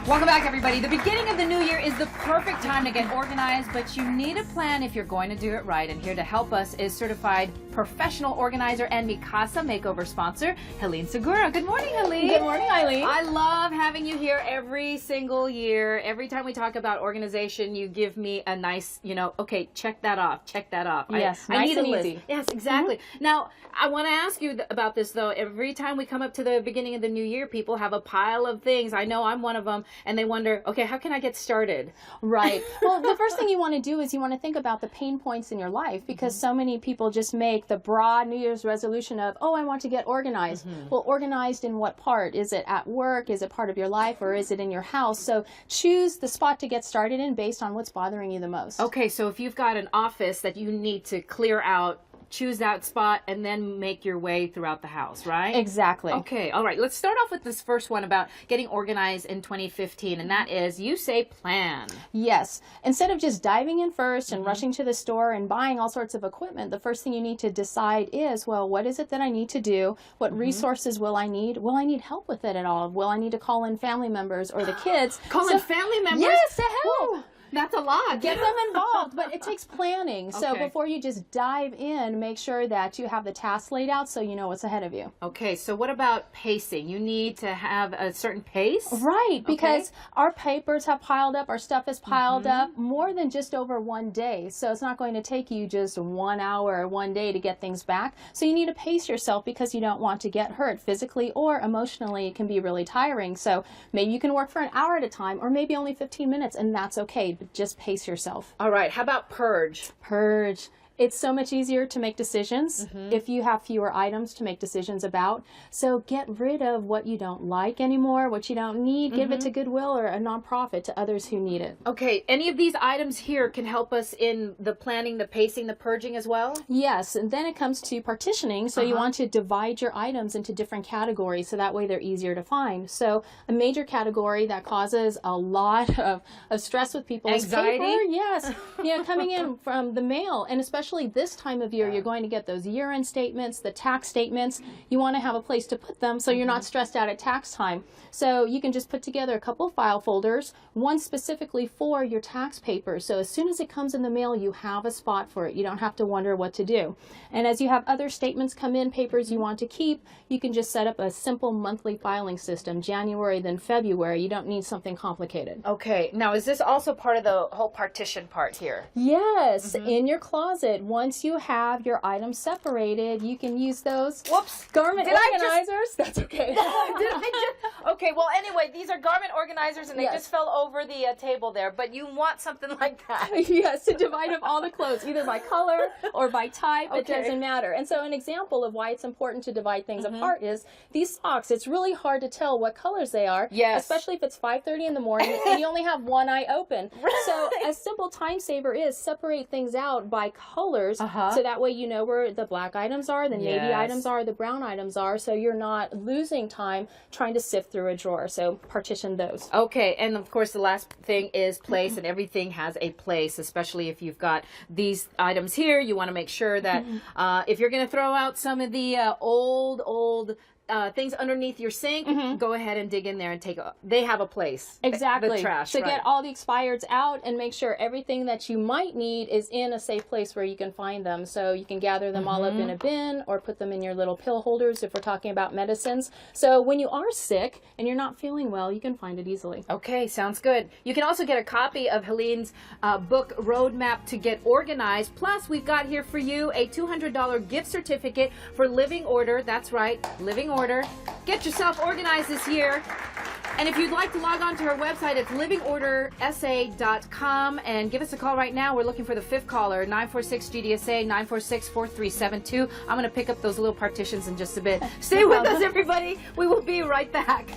Welcome back, everybody. The beginning of the new year is the perfect time to get organized, but you need a plan if you're going to do it right. And here to help us is certified professional organizer and Mikasa Makeover sponsor, Helene Segura. Good morning, Helene. Good morning, Eileen. I love having you here every single year. Every time we talk about organization, you give me a nice, okay, check that off, check that off. Yes, I nice need a and list. easy. Yes, exactly. Now, I want to ask you about this, though. Every time we come up to the beginning of the new year, people have a pile of things. I know I'm one of them. And they wonder, okay, how can I get started? Right. Well, the first thing you want to do is you want to think about the pain points in your life, because so many people just make the broad New Year's resolution of, oh, I want to get organized. Well, organized in what part? Is it at work? Is it part of your life? Or is it in your house? So choose the spot to get started in based on what's bothering you the most. Okay, so if you've got an office that you need to clear out, choose that spot and then make your way throughout the house, right? Exactly. Okay, all right. Let's start off with this first one about getting organized in 2015, and that is, you say plan. Yes. Instead of just diving in first and rushing to the store and buying all sorts of equipment, the first thing you need to decide is, well, what is it that I need to do? What resources will I need? Will I need help with it at all? Will I need to call in family members or the kids? Call in family members? Yes, to help. Woo. That's a lot. Get them involved, but it takes planning. So Okay. before you just dive in, make sure that you have the tasks laid out so you know what's ahead of you. Okay, so what about pacing? You need to have a certain pace? Right, because our papers have piled up, our stuff is piled up more than just over one day. So it's not going to take you just 1 hour or one day to get things back. So you need to pace yourself because you don't want to get hurt physically or emotionally. It can be really tiring. So maybe you can work for an hour at a time, or maybe only 15 minutes, and that's okay. But just pace yourself. All right, how about purge? Purge. It's so much easier to make decisions if you have fewer items to make decisions about. So get rid of what you don't like anymore, what you don't need. Give it to Goodwill or a nonprofit, to others who need it. Okay, any of these items here can help us in the planning, the pacing, the purging as well? Yes, and then it comes to partitioning. So you want to divide your items into different categories so that way they're easier to find. So a major category that causes a lot of stress with people Anxiety? is paper. Yes, coming in from the mail, and especially this time of year, you're going to get those year-end statements, the tax statements. You want to have a place to put them so you're not stressed out at tax time. So you can just put together a couple of file folders, one specifically for your tax papers. So as soon as it comes in the mail, you have a spot for it. You don't have to wonder what to do. And as you have other statements come in, papers you want to keep, you can just set up a simple monthly filing system, January, then February. You don't need something complicated. Okay, now is this also part of the whole partition part here? Yes, in your closet, once you have your items separated, you can use those garment organizers. That's okay. Okay, well, anyway, these are garment organizers, and they just fell over the table there, but you want something like that. Yes, to divide up all the clothes, either by color or by type. It doesn't matter. And so an example of why it's important to divide things apart is these socks. It's really hard to tell what colors they are, especially if it's 5:30 in the morning and you only have one eye open. So a simple time saver is separate things out by colors, so that way you know where the black items are, the navy items are, the brown items are, so you're not losing time trying to sift through a drawer. So partition those. Okay, and of course the last thing is place, and everything has a place, especially if you've got these items here. You want to make sure that if you're going to throw out some of the old things underneath your sink, go ahead and dig in there and they have a place. Exactly. The trash, so get all the expireds out and make sure everything that you might need is in a safe place where you can find them. So you can gather them all up in a bin or put them in your little pill holders if we're talking about medicines. So when you are sick and you're not feeling well, you can find it easily. Okay, sounds good. You can also get a copy of Helene's book, Roadmap to Get Organized. Plus, we've got here for you a $200 gift certificate for Living Order. That's right, Living Order. Get yourself organized this year. And if you'd like to log on to her website, it's livingordersa.com, and give us a call right now. We're looking for the fifth caller, 946-GDSA, 946-4372. I'm going to pick up those little partitions in just a bit. Stay with us, everybody. We will be right back.